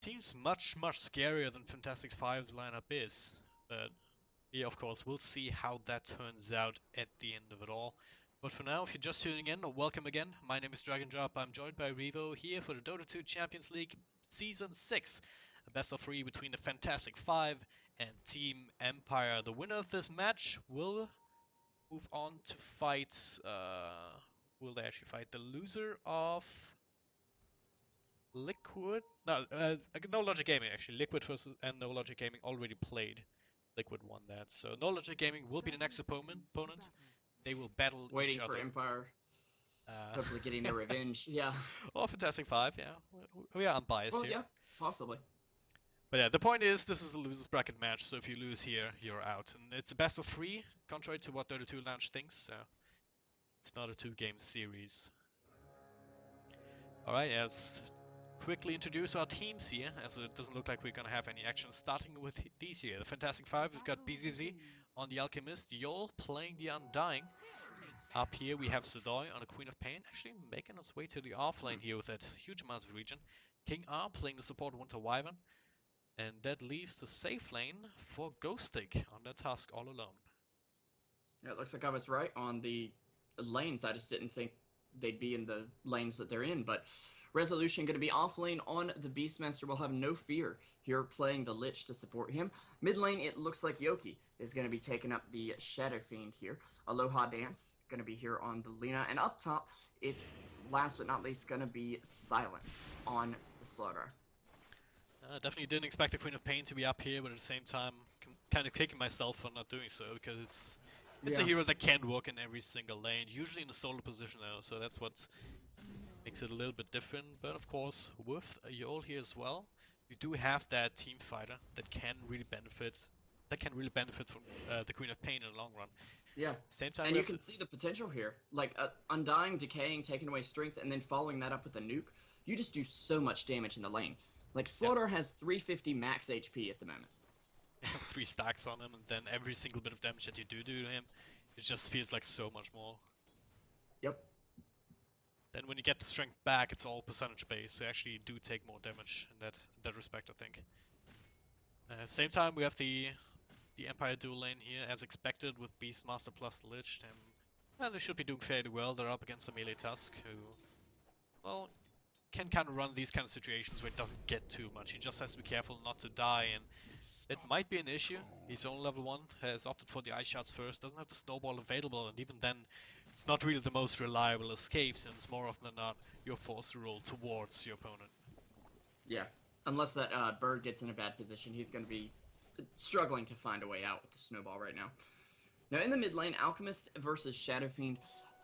seems much scarier than Fantastic Five's lineup is. But yeah, of course, we'll see how that turns out at the end of it all. But for now, if you're just tuning in, welcome again. My name is Dragon Drop. I'm joined by Revo here for the Dota 2 Champions League Season 6. A best of 3 between the Fantastic Five and Team Empire. The winner of this match will move on to fight... will they actually fight the loser of... Liquid? No, No Logic Gaming actually. Liquid versus and No Logic Gaming already played. Liquid won that, so No Logic Gaming will be the next opponent. They will battle each Waiting for other. Empire, Uh, hopefully getting their revenge. Yeah. or Fantastic Five, yeah. We are unbiased Well, here. yeah, possibly. But yeah, the point is, this is a losers bracket match, so if you lose here, you're out. And it's a best of 3, contrary to what Dota 2 Lounge thinks, so it's not a 2-game series. Alright, yeah, let's quickly introduce our teams here, as it doesn't look like we're gonna have any action. Starting with these here, the Fantastic Five, we've got BZZ on the Alchemist, Yol playing the Undying. Up here we have Sedoy on the Queen of Pain, actually making us way to the off lane here with that huge amounts of regen. King R playing the support Winter Wyvern, and that leaves the safe lane for Ghostic on the task all alone. Yeah, it looks like I was right on the lanes. I just didn't think they'd be in the lanes that they're in, but Resolution going to be off lane on the Beastmaster. Will have no fear here playing the Lich to support him. Mid lane, it looks like Yoki is going to be taking up the Shadow Fiend here. Aloha Dance going to be here on the Lina. And up top, it's last but not least going to be Silent on the Slaughter. Definitely didn't expect the Queen of Pain to be up here, but at the same time, kind of kicking myself for not doing so, because it's a hero that can work in every single lane, usually in a solo position though, so that's what makes it a little bit different. But of course, with a Yol here as well, you do have that team fighter that can really benefit from the Queen of Pain in the long run. Yeah, Same time, and you can see the potential here. Like, Undying, Decaying, taking away Strength, and then following that up with a nuke. You just do so much damage in the lane. Like, Slaughter has 350 max HP at the moment. 3 stacks on him, and then every single bit of damage that you do to him, it just feels like so much more. Yep. Then when you get the strength back, it's all percentage based, so you actually do take more damage in that respect, I think. At the same time, we have the Empire dual lane here, as expected, with Beastmaster plus Lich, and well, they should be doing fairly well. They're up against a melee Tusk, who, well, can kind of run these kind of situations where it doesn't get too much. He just has to be careful not to die, and it might be an issue. He's only level 1, has opted for the ice shots first, doesn't have the snowball available, and even then, it's not really the most reliable escape, since more often than not, you're forced to roll towards your opponent. Yeah, unless that bird gets in a bad position, he's going to be struggling to find a way out with the snowball right now. Now, in the mid lane, Alchemist versus Shadow Fiend.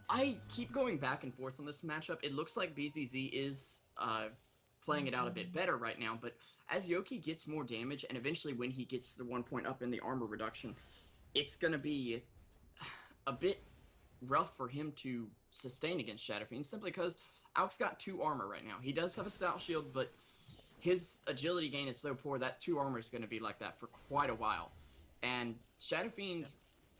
I keep going back and forth on this matchup. It looks like BZZ is playing it out a bit better right now, but as Yoki gets more damage, and eventually when he gets the 1 point up in the armor reduction, it's going to be a bit rough for him to sustain against Shadow Fiend, simply because Alk's got 2 armor right now. He does have a stout shield, but his agility gain is so poor that 2 armor is going to be like that for quite a while. And Shadow Fiend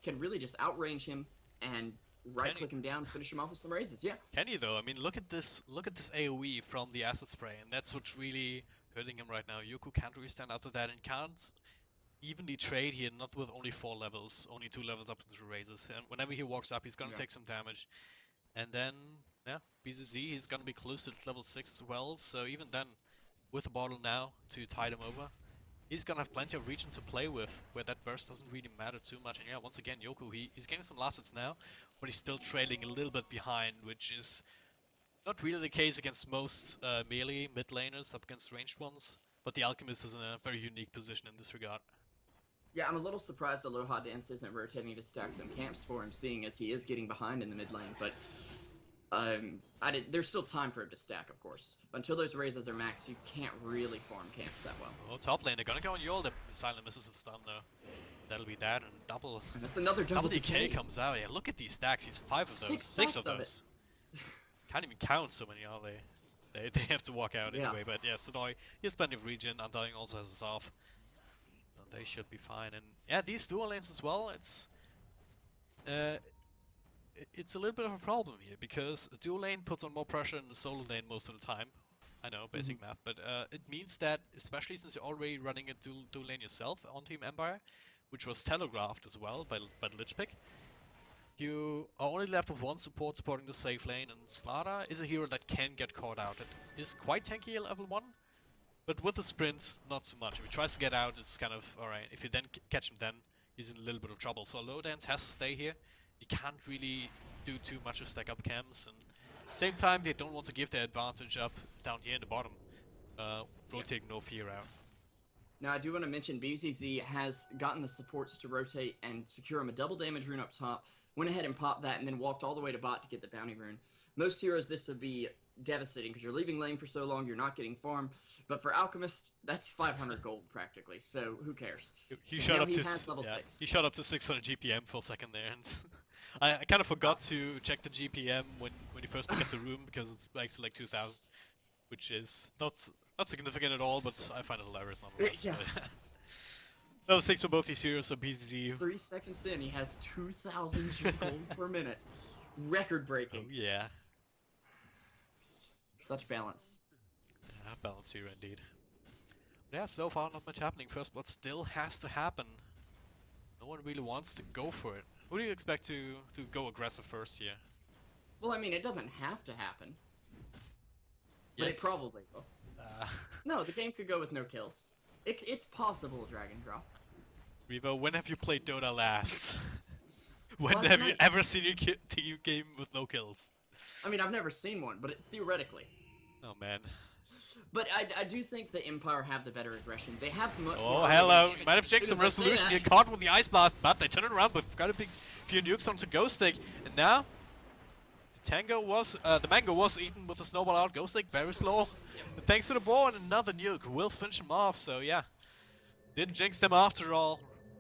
can really just outrange him and right-click him down, finish him off with some raises. Yeah. Can he though? I mean, look at this AoE from the acid spray, and that's what's really hurting him right now. Yoku can't really stand out to that, and can't evenly trade here, not with only 4 levels, only 2 levels up into the raises. And whenever he walks up, he's gonna take some damage. And then, yeah, BZZ, he's gonna be close to level 6 as well, so even then, with a bottle now to tide him over, he's gonna have plenty of region to play with, where that burst doesn't really matter too much. And yeah, once again, Yoku, he's getting some last hits now, but he's still trailing a little bit behind, which is not really the case against most melee mid laners up against ranged ones. But the Alchemist is in a very unique position in this regard. Yeah, I'm a little surprised Aloha Dance isn't rotating to stack some camps for him, seeing as he is getting behind in the mid lane, but there's still time for him to stack, of course. Until those raises are maxed, you can't really farm camps that well. Oh, top lane, they're gonna go on Yol. The Silent misses the stun though. That'll be that, and double. And that's another double decay comes out. Yeah, look at these stacks. He's 5 of those, 6 of those. Can't even count so many, are they? They have to walk out anyway. But yeah, Sedoy, he has plenty of regen. Undying also has his off. And they should be fine. And yeah, these dual lanes as well. It's a little bit of a problem here, because the dual lane puts on more pressure than the solo lane most of the time. I know, basic math, but it means that, especially since you're already running a dual lane yourself on Team Empire, which was telegraphed as well by the Lich pick, you are only left with one support supporting the safe lane, and Slada is a hero that can get caught out. It is quite tanky at level 1, but with the sprints, not so much. If he tries to get out, it's kind of alright. If you then catch him then, he's in a little bit of trouble. So low dance has to stay here. You can't really do too much to stack up camps, and at the same time, they don't want to give their advantage up down here in the bottom, rotating no fear out. Now, I do want to mention BZZ has gotten the supports to rotate and secure him a double damage rune up top, went ahead and popped that, and then walked all the way to bot to get the bounty rune. Most heroes, this would be devastating because you're leaving lane for so long, you're not getting farm. But for Alchemist, that's 500 gold practically, so who cares? He shot up to level 6. He shot up to 600 GPM for a second there, and I kind of forgot to check the GPM when he first picked up the room because it's actually like 2,000, which is not significant at all, but I find it hilarious nonetheless. Yeah. Level 6 for both these heroes, so BZZ. 3 seconds in, he has 2,000 gold per minute. Record breaking. Oh yeah. Such balance. Yeah, balance here indeed. But yeah, so far not much happening. First blood still has to happen. No one really wants to go for it. Who do you expect to go aggressive first here? Well, I mean, it doesn't have to happen. But Yes. it probably will. No, the game could go with no kills. It's possible, Dragon Drop. Revo, when have you played Dota last? When Last have you night. ever seen a team game with no kills? I mean, I've never seen one, but theoretically. Oh man. But I do think the Empire have the better aggression. They have much Oh more hello, dynamic. you might have As checked soon some as I say resolution, that- you're caught with the Ice Blast, but they turn it around with quite a big few nukes onto Ghost Stick, and now the mango was eaten with a snowball out. Ghost Stick very slow. But thanks to the ball and another nuke will finish him off, so yeah. Didn't jinx them after all.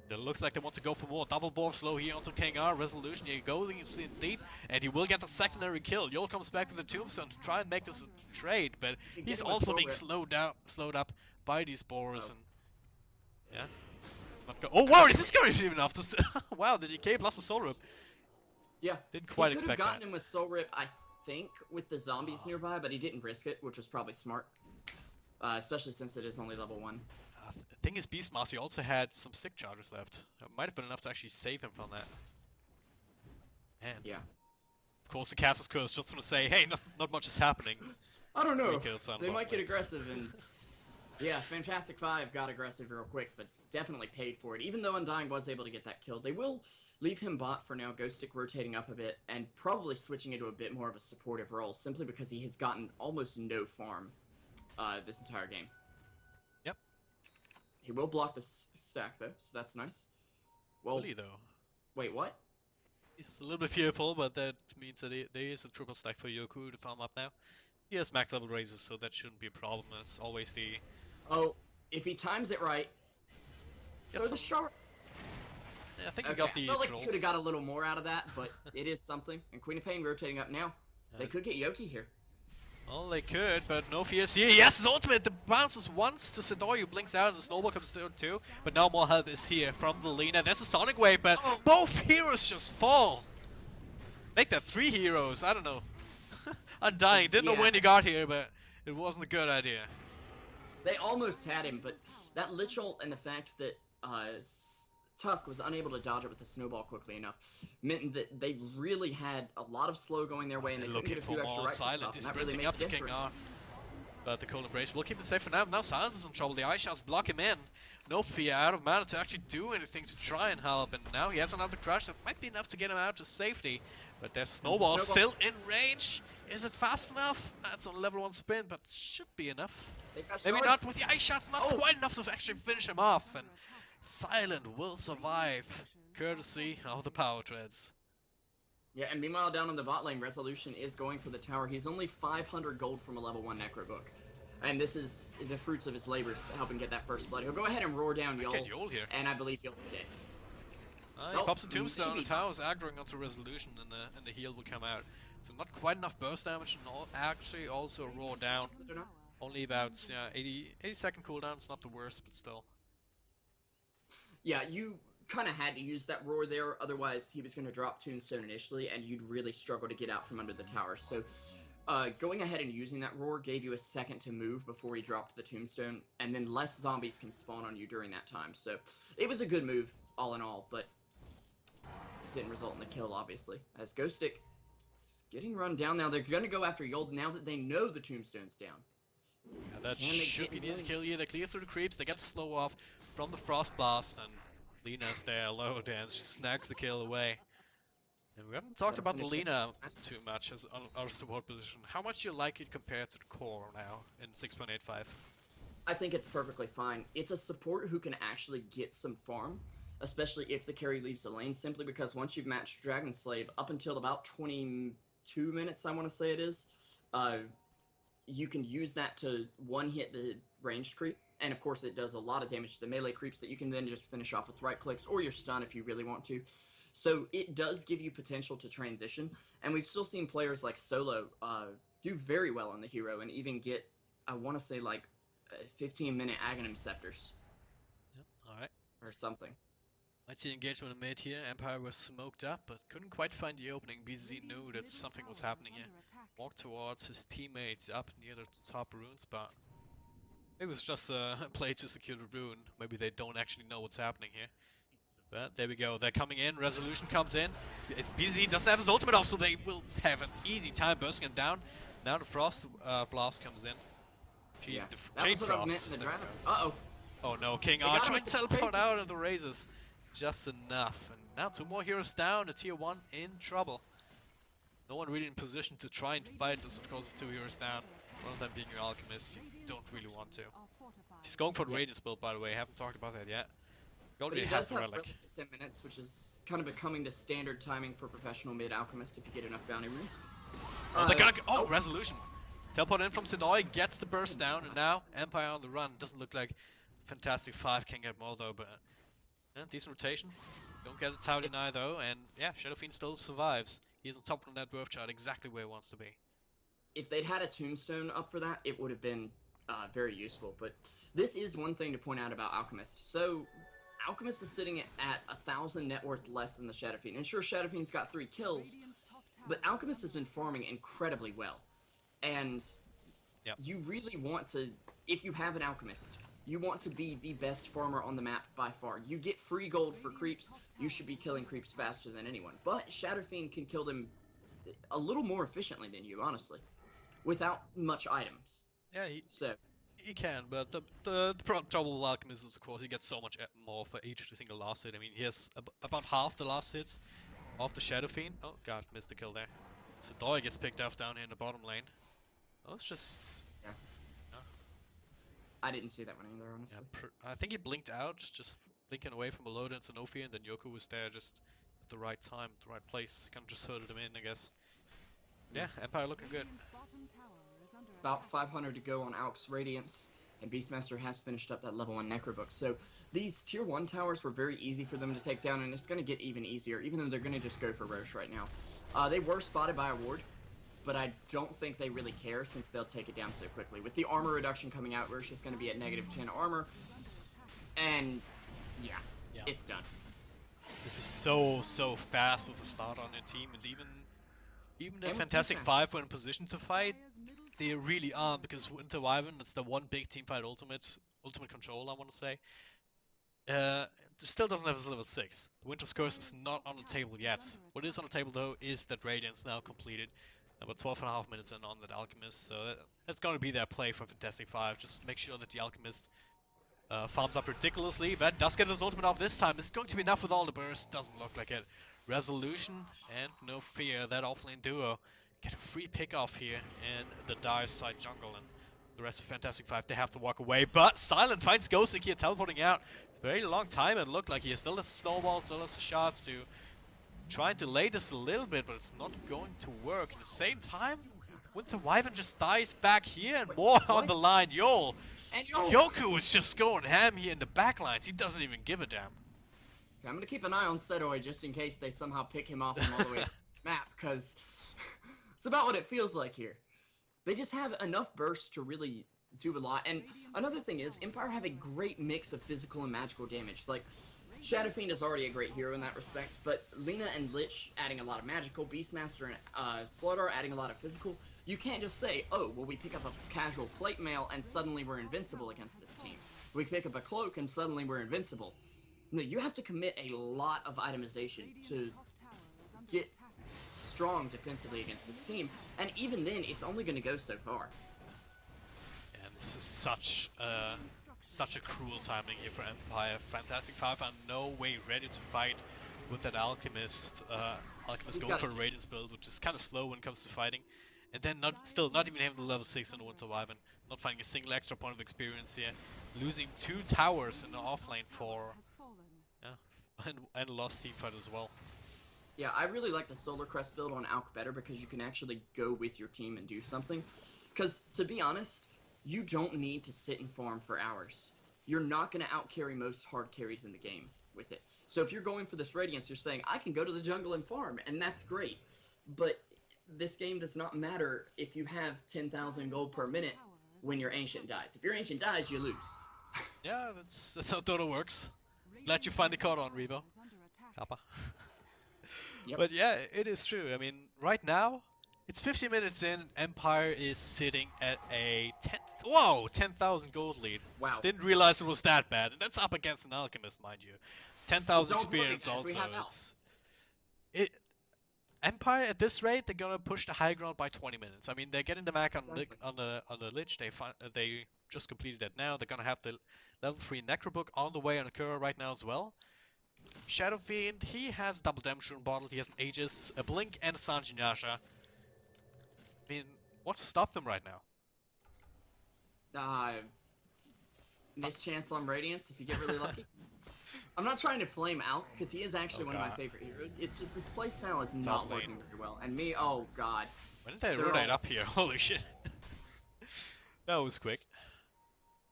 It looks like they want to go for more. Double ball slow here onto King R. Resolution, here going in deep, and he will get the secondary kill. Yol comes back with the tombstone to try and make this a trade, but he's also being slowed up by these boars, and yeah. It's not go. Oh wow, is this going even off? Wow, the DK plus the soul rip. Yeah. Didn't quite he could have expect gotten that. him with Soul Rip, I think, with the zombies nearby, but he didn't risk it, which was probably smart. Especially since it is only level 1. The thing is, Beastmaster also had some stick charges left. It might have been enough to actually save him from that. Man. Yeah. Of course, the Caster's Curse just want to say, hey, not much is happening. I don't know. 3 kills on They bot might get lane. aggressive, and yeah, Fantastic Five got aggressive real quick, but definitely paid for it. Even though Undying was able to get that kill, they will leave him bot for now, Ghost Stick rotating up a bit, and probably switching into a bit more of a supportive role, simply because he has gotten almost no farm this entire game. Yep. He will block the stack, though, so that's nice. Well, Really, though. wait, what? He's a little bit fearful, but that means that there is a triple stack for Yoku to farm up now. He has max level raises, so that shouldn't be a problem. It's always the... Oh, if he times it right, throw the shard. Yeah, I think Okay, we got the I felt like troll. he could have got a little more out of that, but it is something. And Queen of Pain rotating up now. They could get Yoki here. Well, they could, but no fears here. Yes, his ultimate! The bounces once, the Sidoryu blinks out, and the snowball comes through too. But now more help is here from the Lina. There's a Sonic Wave, but both heroes just fall! Make that 3 heroes, I don't know. Undying, didn't know Yeah. when he got here, but it wasn't a good idea. They almost had him, but that Lichel and the fact that Tusk was unable to dodge it with the snowball quickly enough meant that they really had a lot of slow going their way, and they couldn't Looking get a for few extra more. right clicks Silent off, is and that really sprinting made up a to King difference. R. But the cold embrace will keep it safe for now. Now Silence is in trouble. The ice shots block him in. No fear, out of mana to actually do anything to try and help. And now he has another crush that might be enough to get him out to safety. But there's Snowball still in range. Is it fast enough? That's on level 1 spin, but should be enough. Maybe not with the ice shots, not quite enough to actually finish him off. And Silent will survive, courtesy of the power treads. Yeah, and meanwhile down on the bot lane, Resolution is going for the tower. He's only 500 gold from a level 1 Necro book. And this is the fruits of his labors helping get that first blood. He'll go ahead and roar down Yol, Get Yol here. and I believe he'll stay. He pops a tombstone, the tower is aggroing onto Resolution, and the heal will come out. So not quite enough burst damage, and actually also a roar down. Only about 80 second cooldown, it's not the worst, but still. Yeah, you kind of had to use that roar there, otherwise he was going to drop Tombstone initially, and you'd really struggle to get out from under the tower. So going ahead and using that roar gave you a second to move before he dropped the tombstone, and then less zombies can spawn on you during that time. So it was a good move, all in all, but didn't result in the kill, obviously. As Ghost Stick is getting run down now. They're going to go after Yold now that they know the tombstone's down. Yeah, that should be an easy kill here. They clear through the creeps, they get the slow off from the Frost Blast, and Lena's there low dance, she snags the kill away. And we haven't talked about Lena too much as our support position. How much do you like it compared to the core now in 6.85? I think it's perfectly fine. It's a support who can actually get some farm, especially if the carry leaves the lane, simply because once you've matched Dragon Slave up until about 22 minutes, I want to say it is, you can use that to one-hit the ranged creep, and of course it does a lot of damage to the melee creeps that you can then just finish off with right clicks or your stun if you really want to. So it does give you potential to transition, and we've still seen players like Solo do very well on the hero and even get, I want to say, like 15-minute Aghanim Scepters. Yep, alright. Or something. Might see engagement in mid here. Empire was smoked up, but couldn't quite find the opening. BZZ knew that something was happening here. Walked towards his teammates up near the top rune spot. Maybe it was just a play to secure the rune. Maybe they don't actually know what's happening here. But there we go. They're coming in. Resolution comes in. It's BZZ doesn't have his ultimate off, so they will have an easy time bursting him down. Now the Frost Blast comes in. Yeah, that was what I meant in the draft. Uh-oh. Oh no, King Archer teleport out of the razors. Just enough. And now 2 more heroes down. The tier 1 in trouble. No one really in position to try and fight this, of course, with 2 heroes down. One of them being your Alchemist. You don't really want to. He's going for the Radiance build, by the way. Haven't talked about that yet. He already has the Relic. 10 minutes, which is kind of becoming the standard timing for professional mid Alchemist if you get enough bounty runes. Oh, they're gonna go. Oh, Resolution. Teleport in from Sidoi, gets the burst down, and now Empire on the run. Doesn't look like Fantastic 5 can get more though, but yeah, decent rotation. Don't get a Tau deny though, and yeah, Shadowfiend still survives. He's on top of that dwarf chart, exactly where he wants to be. If they'd had a tombstone up for that, it would have been very useful. But this is one thing to point out about Alchemist. So Alchemist is sitting at 1,000 net worth less than the Shadowfiend. And sure, Shadowfiend's got 3 kills, but Alchemist has been farming incredibly well. And you really want to, if you have an Alchemist, you want to be the best farmer on the map by far. You get free gold for creeps, you should be killing creeps faster than anyone. But Shadowfiend can kill them a little more efficiently than you, honestly, without much items. Yeah, he can, but the trouble with Alchemist is, of course, he gets so much more for each single last hit. I mean, he has about half the last hits of the Shadowfiend. Oh god, missed the kill there. Sidoi gets picked off down here in the bottom lane. Oh, it's just... Yeah. I didn't see that one either, honestly. Yeah, I think he blinked out, just blinking away from below and Sanofi, and then Yoku was there just at the right time, the right place. Kind of just herded him in, I guess. Yeah, Empire looking good. About 500 to go on Alch's Radiance, and Beastmaster has finished up that level 1 Necrobook. So these tier 1 towers were very easy for them to take down, and it's going to get even easier, even though they're going to just go for Roche right now. They were spotted by a ward, but I don't think they really care since they'll take it down so quickly. With the armor reduction coming out, Roche is going to be at -10 armor, and yeah, it's done. This is so fast with the start on their team, and even the Fantastic 5 were in position to fight, they really aren't, because Winter Wyvern, that's the one big teamfight ultimate control, I want to say, still doesn't have his level 6. The Winter's Curse is not on the table yet. What is on the table though is that Radiance now completed. About 12.5 minutes in on that Alchemist, so that's going to be their play for Fantastic 5. Just make sure that the Alchemist farms up ridiculously, but does get his ultimate off this time. Is it going to be enough with all the bursts? Doesn't look like it. Resolution, and no fear, that offlane duo get a free pick off here in the dire side jungle, and the rest of Fantastic 5, they have to walk away, but Silent finds Ghostic here teleporting out. It's a very long time, it looked like he still has snowball, still has the shots to try and delay this a little bit, but it's not going to work. At the same time, Winter Wyvern just dies back here, and more on the line. Yoku is just going ham here in the backlines. He doesn't even give a damn. Okay, I'm gonna keep an eye on Setoi just in case they somehow pick him off from all the way across the map, because it's about what it feels like here. They just have enough bursts to really do a lot. And another thing is, Empire have a great mix of physical and magical damage. Like, Shadowfiend is already a great hero in that respect, but Lena and Lich adding a lot of magical, Beastmaster and Slardar adding a lot of physical. You can't just say, oh, well, we pick up a casual plate mail and suddenly we're invincible against this team. We pick up a cloak and suddenly we're invincible. No, you have to commit a lot of itemization to get strong defensively against this team, and even then, it's only going to go so far. And this is such a cruel timing here for Empire. Fantastic Five are no way ready to fight with that Alchemist. Alchemist going for a Radiance build, which is kind of slow when it comes to fighting. And then still not even having the level 6 in the Winter Wyvern. Not finding a single extra point of experience here. Losing 2 towers in the offlane for... Yeah, and a lost team fight as well. Yeah, I really like the Solar Crest build on Alch better because you can actually go with your team and do something. Because, to be honest, you don't need to sit and farm for hours. You're not going to outcarry most hard carries in the game with it. So if you're going for this Radiance, you're saying, I can go to the jungle and farm, and that's great. But this game does not matter if you have 10,000 gold per minute when your Ancient dies. If your Ancient dies, you lose. Yeah, that's how Dota works. Glad you finally caught on, Revo. Kappa. Yep. But yeah, it is true. I mean, right now, it's 50 minutes in, Empire is sitting at a 10,000 gold lead. Wow. Didn't realize it was that bad, and that's up against an Alchemist, mind you. 10,000 experience guys, also. Empire at this rate, they're gonna push the high ground by 20 minutes. I mean, they're getting the Mac on the Lich. They just completed that now. They're gonna have the level 3 Necrobook on the way on Akura right now as well. Shadow Fiend, he has double damage rune bottle, he has an Aegis, a Blink, and a Sanjin Yasha. I mean, what's stopped them right now? Mischance on Radiance if you get really lucky. I'm not trying to flame Alch, because he is actually one of my favorite heroes. It's just this playstyle is not working very well. And me, oh god. When did they rotate up here? Holy shit. That was quick.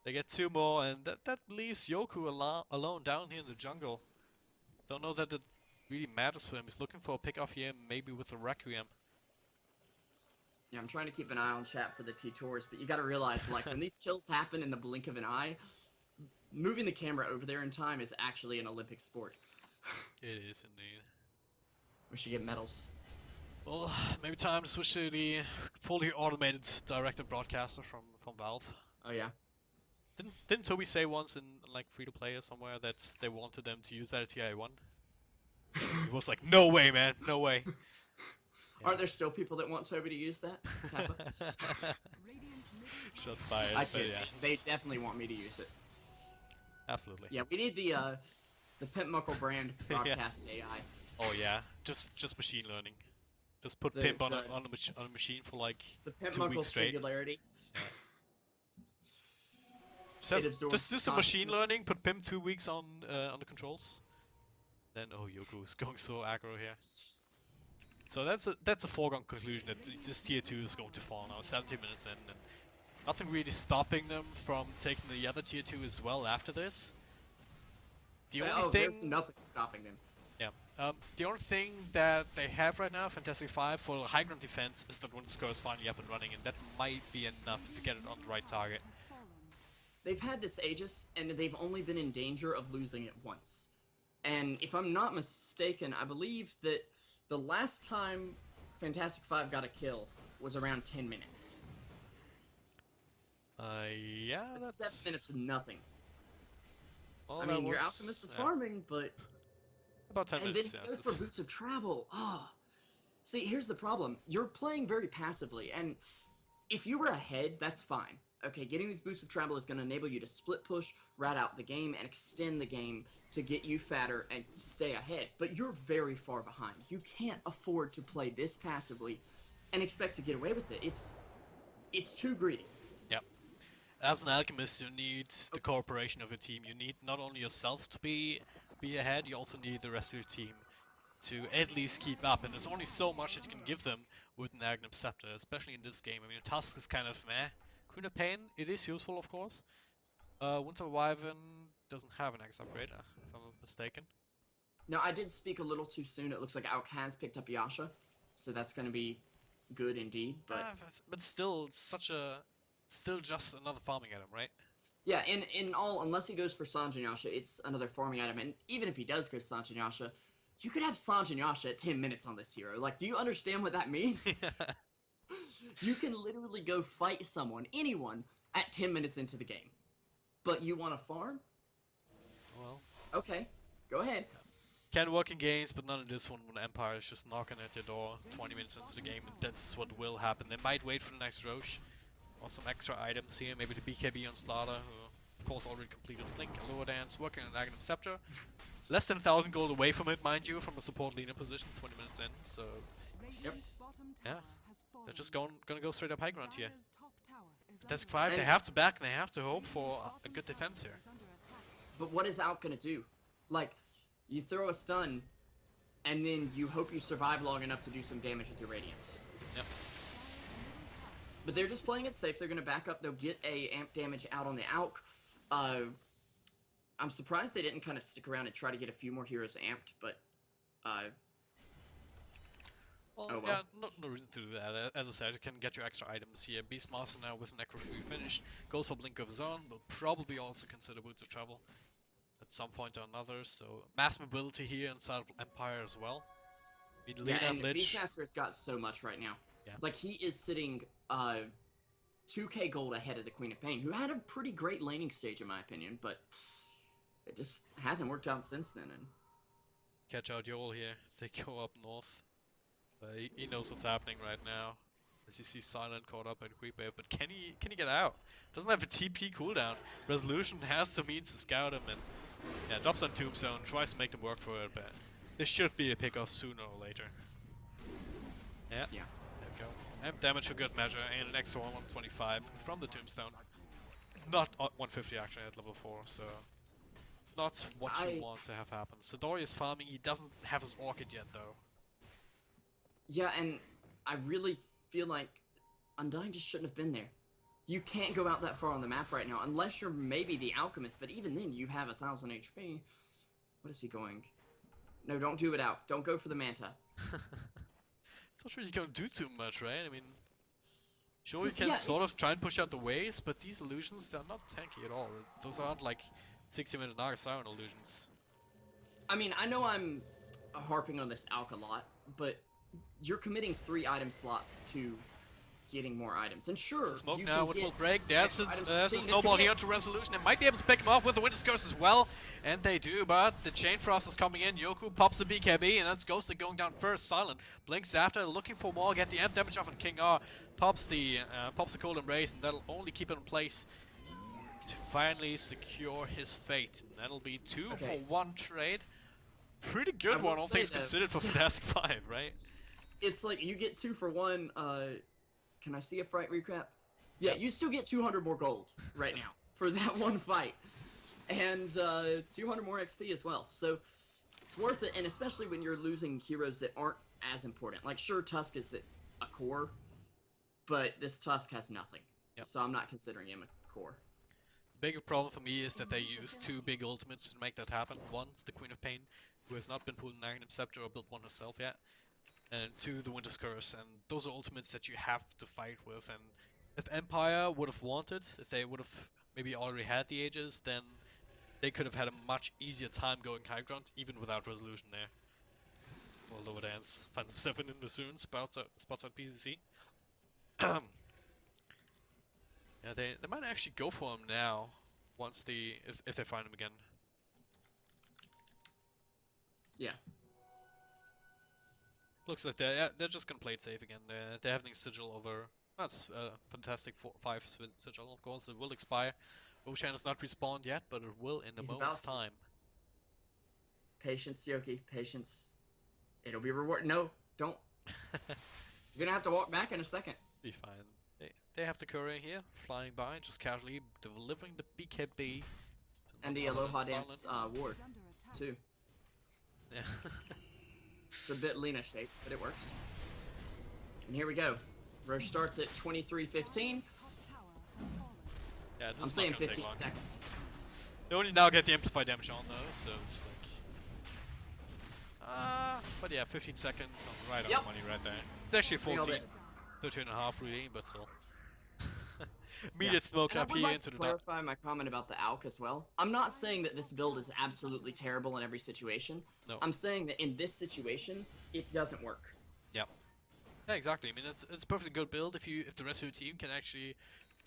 They get 2 more, and that leaves Yoku alone down here in the jungle. Don't know that it really matters for him. He's looking for a pick off here, maybe with a Requiem. Yeah, I'm trying to keep an eye on chat for the T-Tours, but you gotta realize, like, when these kills happen in the blink of an eye, moving the camera over there in time is actually an Olympic sport. It is indeed. We should get medals. Well, maybe time to switch to the fully automated directed broadcaster from Valve. Oh yeah. Didn't Toby say once in like free-to-play or somewhere that they wanted them to use that at TI1? He was like, no way, man, no way. Yeah. Aren't there still people that want Toby to use that? Shots fired. I kid. Yeah. They definitely want me to use it. Absolutely. Yeah, we need the Pimp Muckle brand broadcast AI. Oh yeah, just machine learning. Just put Pimp on a machine for like the Pimp 2 weeks straight. Singularity. Yeah. Just do some machine learning. Put Pimp 2 weeks on the controls. Then Yoku is going so aggro here. So that's a foregone conclusion that this tier 2 is going to fall now. 17 minutes in, and nothing really stopping them from taking the other tier 2 as well after this. The only thing. There's nothing stopping them. Yeah. The only thing that they have right now, Fantastic 5, for high ground defense is that Winter Score is finally up and running, and that might be enough to get it on the right target. They've had this Aegis, and they've only been in danger of losing it once. And if I'm not mistaken, I believe that the last time Fantastic 5 got a kill was around 10 minutes. Yeah, that's 7 minutes of nothing. Well, I mean, your Alchemist is farming, but... About 10 minutes, And then he goes for Boots of Travel. Oh. See, here's the problem. You're playing very passively, and if you were ahead, that's fine. Okay, getting these Boots of Travel is going to enable you to split push, rat out the game, and extend the game to get you fatter and stay ahead. But you're very far behind. You can't afford to play this passively and expect to get away with it. It's too greedy. Yep. As an alchemist, you need the cooperation of your team. You need not only yourself to be ahead, you also need the rest of your team to at least keep up. And there's only so much that you can give them with an Aghanim Scepter, especially in this game. I mean, Tusk is kind of meh. Queen of Pain, it is useful, of course. Winter Wyvern doesn't have an X upgrade, if I'm not mistaken. No, I did speak a little too soon. It looks like Alk has picked up Yasha, so that's going to be good indeed. But still, it's still just another farming item, right? Yeah, unless he goes for Sanjin Yasha, it's another farming item. And even if he does go Sanjin Yasha, you could have Sanjin Yasha at 10 minutes on this hero. Like, do you understand what that means? You can literally go fight someone, anyone, at 10 minutes into the game. But you want to farm? Well, Okay, go ahead. can work in games, but not in this one when Empire is just knocking at your door 20 minutes into the game, and that's what will happen. They might wait for the next Roche, or some extra items here, maybe the BKB on Slaughter, who of course already completed Blink, a Lower Dance, working on Aghanim Scepter. Less than 1,000 gold away from it, mind you, from a support leader position, 20 minutes in, so Yep. yeah. They're just gonna go straight up high ground here. Desk 5, And- they have to back and they have to hope for a good defense here. But what is Alk gonna do? Like, you throw a stun, and then you hope you survive long enough to do some damage with your Radiance. Yep. But they're just playing it safe. They're gonna back up. They'll get a amp damage out on the Alk. I'm surprised they didn't kind of stick around and try to get a few more heroes amped, but Well, Oh, well. yeah, no reason to do that. As I said, you can get your extra items here. Beastmaster now with Necrophy finished. Goes for Blink of his own, will probably also consider Boots of Travel at some point or another. So, mass mobility here inside of Empire as well. I mean, yeah, Lina and Lich. Beastmaster's got so much right now. Yeah. Like, he is sitting 2k gold ahead of the Queen of Pain, who had a pretty great laning stage in my opinion, but it just hasn't worked out since then. And Catch out Yoel here. They go up north. He knows what's happening right now. As you see Silent caught up at Creep Wave, but can he get out? Doesn't have a TP cooldown. Resolution has the means to scout him and yeah, drops on Tombstone, tries to make them work for it, but this should be a pick-off sooner or later. Yeah. Yeah. There we go. And damage for good measure, and an extra 125 from the Tombstone. Not 150 actually at level 4, so not what you want to have happen. Sidori is farming, he doesn't have his Orchid yet though. Yeah, and I really feel like Undyne just shouldn't have been there. You can't go out that far on the map right now, unless you're maybe the Alchemist, but even then, you have 1,000 HP. What is he going? No, don't do it out. Don't go for the Manta. It's not really gonna do too much, right? I mean, sure you can Yeah, sort it's- of try and push out the waves, but these illusions, they're not tanky at all. Those aren't like 60-minute Naga Siren illusions. I mean, I know I'm harping on this Alch a lot, but you're committing 3 item slots to getting more items. And sure, So smoke you now, can what get will break? There's extra items from a team. This snowball could be here it. to Resolution. They might be able to pick him off with the Winter's Curse as well. And they do, but the Chain Frost is coming in. Yoku pops the BKB, and that's Ghosted going down first. Silent blinks after, looking for more. Get the amp damage off on King R. Pops the Cold Embrace, and that'll only keep it in place to finally secure his fate. And that'll be 2 for 1 trade. Pretty good will one, all say things that- considered for Fantastic 5, right? It's like you get 2 for 1. Can I see a fright recap? Yeah, you still get 200 more gold right now for that one fight, and 200 more XP as well. So it's worth it, and especially when you're losing heroes that aren't as important. Like, sure, Tusk is a core, but this Tusk has nothing. Yep. So I'm not considering him a core. Bigger problem for me is that they use 2 big ultimates to make that happen. One's the Queen of Pain, who has not been pulling an Aghanim Scepter or built one herself yet. And 2, the Winter's Curse, and those are ultimates that you have to fight with. And if Empire would have wanted, if they would have maybe already had the Aegis, then they could have had a much easier time going high ground, even without Resolution there. Well, Lower Dance finds himself in the soon, spots out PCC. Yeah, they might actually go for him now, once if they find him again. Yeah. Looks like they're just gonna play it safe again. They're having Sigil over. That's Fantastic 5 Sigil, of course. It will expire. Roshan has not respawned yet, but it will in a He's moment's about to. time. Patience, Yoki. Patience. It'll be rewarded. No, don't. You're gonna have to walk back in a second. Be fine. They have the courier here, flying by, just casually delivering the BKB. to And the Nocturne Aloha Silent. Dance ward, too. Yeah. It's a bit Lena shaped, but it works. And here we go. Roche starts at 23:15. Yeah, this I'm is saying not gonna take 15 long. seconds. They only now get the amplified damage on though, so it's like... but yeah, 15 seconds on right on Yep. the money right there. It's actually Nailed 14, it. 13 and a half really, but still. Immediate smoke And I up would here like into to the dark. clarify my comment about the Alk as well. I'm not saying that this build is absolutely terrible in every situation. No. I'm saying that in this situation, it doesn't work. Yeah, Yeah, exactly. I mean, it's a perfectly good build if the rest of your team can actually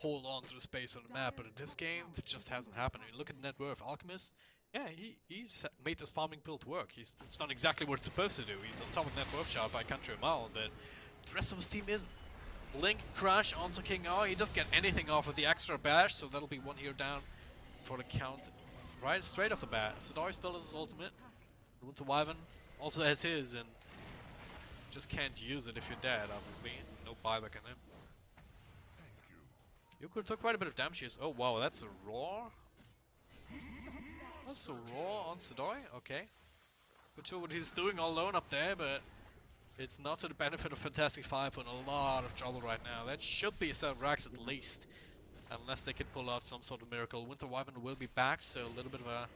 hold on to the space on the map. But in this game, it just hasn't happened. I mean, look at net worth. Alchemist, yeah, he's made this farming build work. It's done exactly what it's supposed to do. He's on top of net worth chart by a country mile, but the rest of his team isn't. Link crash onto King R. He doesn't get anything off of the extra bash, so that'll be one hero down for the count right straight off the bat. Sadari still has his ultimate. Winter Wyvern also has his, and just can't use it if you're dead, obviously. No buyback in him. Yuko took quite a bit of damage here. Oh wow, that's a roar? That's a roar on Sadoi? Okay. Not sure what he's doing all alone up there, but it's not to the benefit of Fantastic Five in a lot of trouble right now. That should be 7 racks at least. Unless they can pull out some sort of miracle. Winter Wyvern will be back, so a little bit of a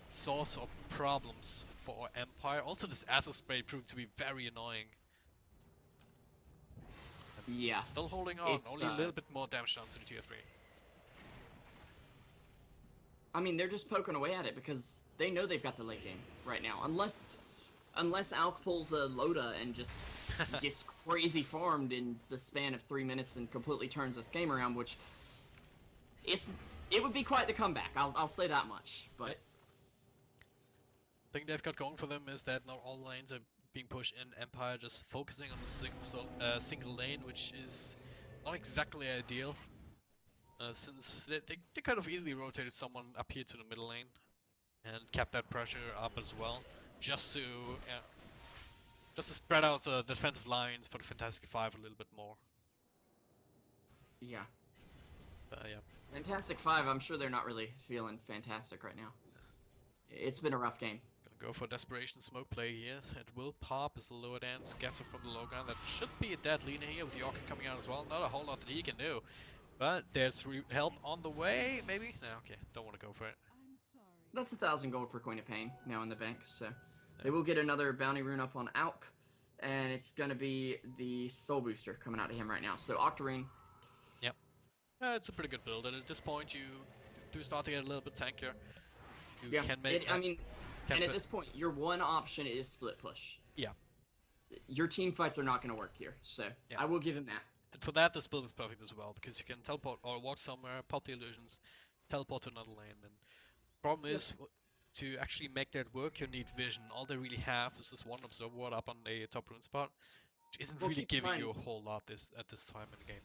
source of problems for Empire. Also, this acid spray proved to be very annoying. Yeah. Still holding on, only a little bit more damage down to the tier 3. I mean, they're just poking away at it because they know they've got the late game right now. Unless Alk pulls a Loda and just gets crazy farmed in the span of 3 minutes and completely turns this game around, which it would be quite the comeback. I'll say that much. But the thing they've got going for them is that not all lanes are being pushed in Empire, just focusing on the single lane, which is not exactly ideal. Since they could have easily rotated someone up here to the middle lane and kept that pressure up as well, just to spread out the defensive lines for the Fantastic Five a little bit more. Yeah. Yeah. Fantastic Five, I'm sure they're not really feeling fantastic right now. It's been a rough game. Gonna go for Desperation Smoke play here. It will pop as the lower dance gets it from the low ground. That should be a dead leaner here with the Orchid coming out as well. Not a whole lot that he can do. But there's help on the way, maybe? No, okay, don't want to go for it. That's 1,000 gold for Queen of Pain now in the bank, so they will get another bounty rune up on Alk, and it's gonna be the Soul Booster coming out to him right now. So Octarine. Yep. It's a pretty good build, and at this point you do start to get a little bit tankier. You can make and at this point, your one option is split push. Yeah. Your team fights are not going to work here, so yeah. I will give him that. And for that, this build is perfect as well, because you can teleport or walk somewhere, pop the illusions, teleport to another lane. And problem is, to actually make that work, you need vision. All they really have is this one observer ward up on the top rune spot, which isn't really giving you a whole lot at this time in the game.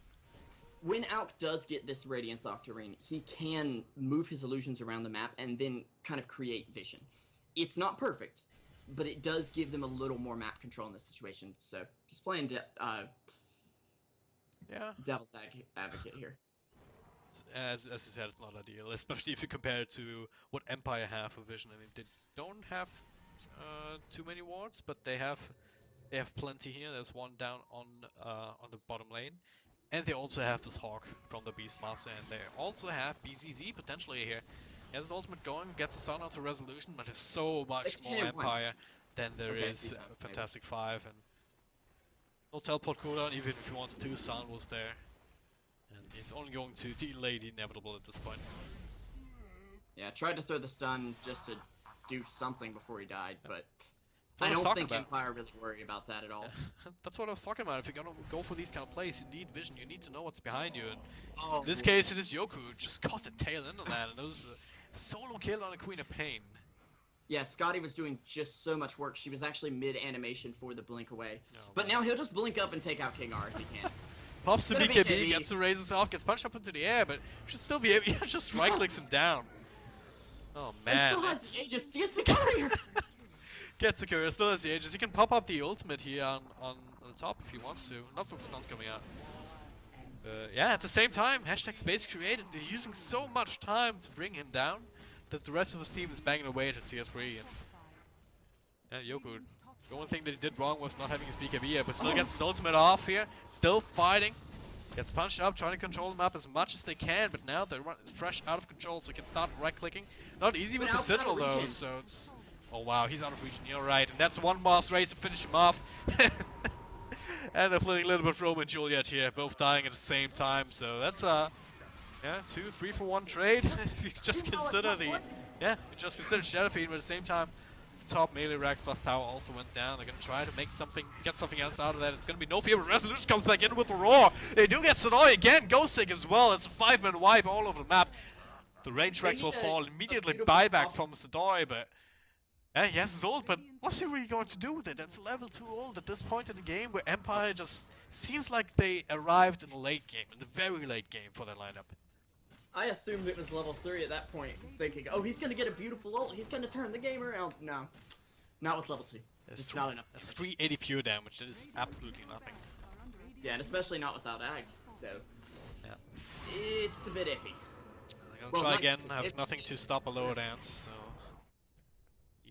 When Alk does get this Radiance Octarine, he can move his illusions around the map and then kind of create vision. It's not perfect, but it does give them a little more map control in this situation. So just playing devil's advocate here. As you said, it's not ideal, especially if you compare it to what Empire have for vision. I mean, they don't have too many wards, but they have plenty here. There's one down on the bottom lane. And they also have this Hawk from the Beastmaster, and they also have BZZ potentially here. He has his ultimate going, gets a stun onto Resolution, but there's so much more Empire than there is Fantastic Five. And no teleport cooldown, even if he wanted to, Sound was there. And he's only going to delay the inevitable at this point. Yeah, tried to throw the stun just to do something before he died, but I don't think Empire really worry about that at all. Yeah. That's what I was talking about. If you're gonna go for these kind of plays, you need vision. You need to know what's behind you. And in this case, it is Yoku who just caught the tail end of that, and it was a solo kill on a Queen of Pain. Yeah, Scotty was doing just so much work. She was actually mid-animation for the blink away. But now he'll just blink up and take out King R if he can. Pops the BKB, gets to raise himself, gets punched up into the air, but should still be able to just right-clicks him down. Oh man. And still has the Aegis, gets the courier! Gets the courier, still has the Aegis. He can pop up the ultimate here on the top if he wants to. Not with stuns coming out. Yeah, at the same time, hashtag space created. They're using so much time to bring him down that the rest of his team is banging away to tier 3. And Yoku, the only thing that he did wrong was not having his BKB yet, but still gets his ultimate off here. Still fighting. Gets punched up, trying to control the map as much as they can, but now they're fresh out of control, so he can start right-clicking. Not easy with the sigil though, so it's... Oh wow, he's out of region, you're right, and that's one last race to finish him off. And they're playing a little bit of Romeo and Juliet here, both dying at the same time, so that's a... Yeah, 2, 3 for 1 trade, if you just consider the... Yeah, if you just consider Shadow Fiend, but at the same time, the top. Melee Rax plus Tower also went down. They're gonna try to make something, get something else out of that. It's gonna be no fear, but Resolution comes back in with a roar. They do get Sonoy again. Ghostig as well. It's a 5-man wipe all over the map. The range They Rex will need fall a immediately. beautiful Buyback pop. from Sonoy, but he has his ult, but what's he really going to do with it? It's level 2 ult at this point in the game where Empire just seems like they arrived in the late game, in the very late game for their lineup. I assumed it was level 3 at that point, thinking, oh, he's gonna get a beautiful ult, he's gonna turn the game around. No. Not with level 2. It's not enough. That's 380 pure damage. That is absolutely nothing. Yeah, and especially not without Ags, so... Yeah. It's a bit iffy. I'm gonna try again. I have nothing to stop a lower dance, so...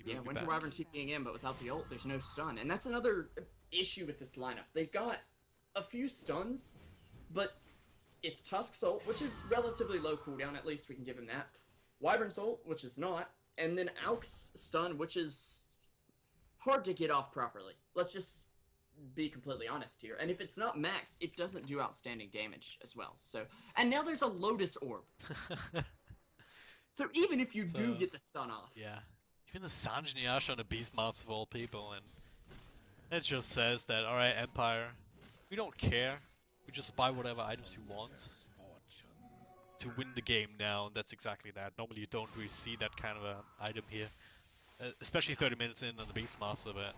Yeah, Winter Wyvern TPing in, but without the ult, there's no stun. And that's another issue with this lineup. They've got a few stuns, but it's Tusk's ult, which is relatively low cooldown, at least we can give him that. Wyvern's ult, which is not. And then Auk's stun, which is hard to get off properly. Let's just be completely honest here. And if it's not maxed, it doesn't do outstanding damage as well. So, and now there's a Lotus Orb. So even if you do get the stun off. Yeah. Even the Sanjiniasha on the Beast Mouse of all people, and it just says that, alright, Empire, we don't care. We just buy whatever items you want to win the game now, and that's exactly that. Normally you don't really see that kind of a item here. Especially 30 minutes in on the Beastmaster, but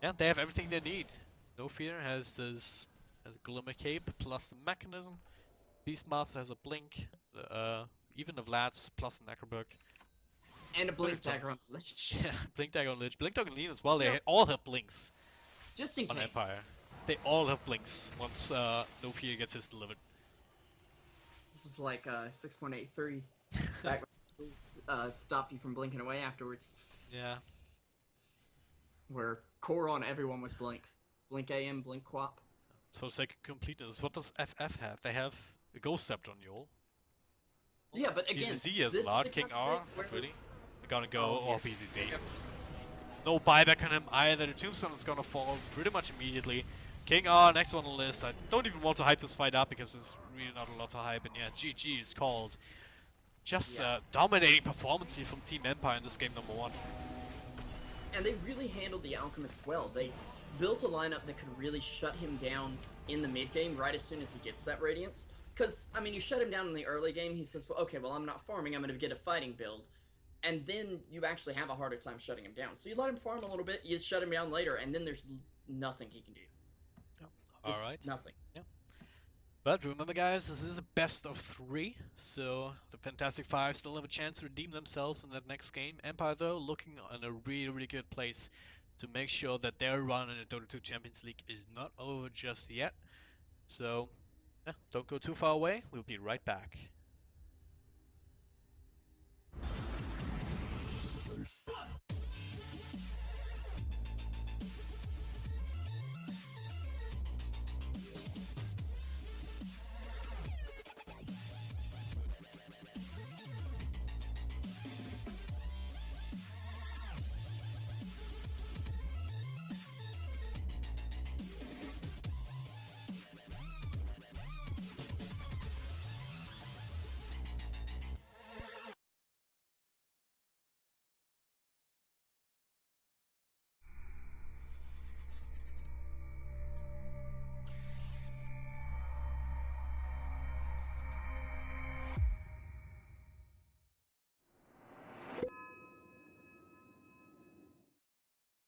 yeah, they have everything they need. No Fear has Glimmer Cape plus the Mechanism. Beastmaster has a Blink, even the Vlads plus the Necrobook. And a Blink Dagger on Lich. Yeah, Blink Dagger on Lich. Blink Dagger on Lean as well, they all have Blinks. Just in case. On Empire. They all have Blinks once No Fear gets his delivered. This is like 6.83. Back stopped you from blinking away afterwards. Yeah. Where core on everyone was Blink. Blink AM, Blink Quap. So for the sake of completeness, what does FF have? They have a Ghost Scepter on Yol. Yeah, but again, PZZ has a lot. King R, not really. They're gonna go all PZZ. Yep. No buyback on him either. The Tombstone is gonna fall pretty much immediately. King R, next one on the list. I don't even want to hype this fight up because there's really not a lot to hype. And yeah, GG is called. Just dominating performance here from Team Empire in this game number 1. And they really handled the Alchemist well. They built a lineup that could really shut him down in the mid game right as soon as he gets that Radiance. Because, I mean, you shut him down in the early game, he says, well, okay, well, I'm not farming, I'm going to get a fighting build. And then you actually have a harder time shutting him down. So you let him farm a little bit, you shut him down later, and then there's nothing he can do. Alright. Nothing. Yeah. But remember guys, this is a best of 3, so the Fantastic Five still have a chance to redeem themselves in that next game. Empire though, looking in a really good place to make sure that their run in the Dota 2 Champions League is not over just yet. So, yeah, don't go too far away, we'll be right back.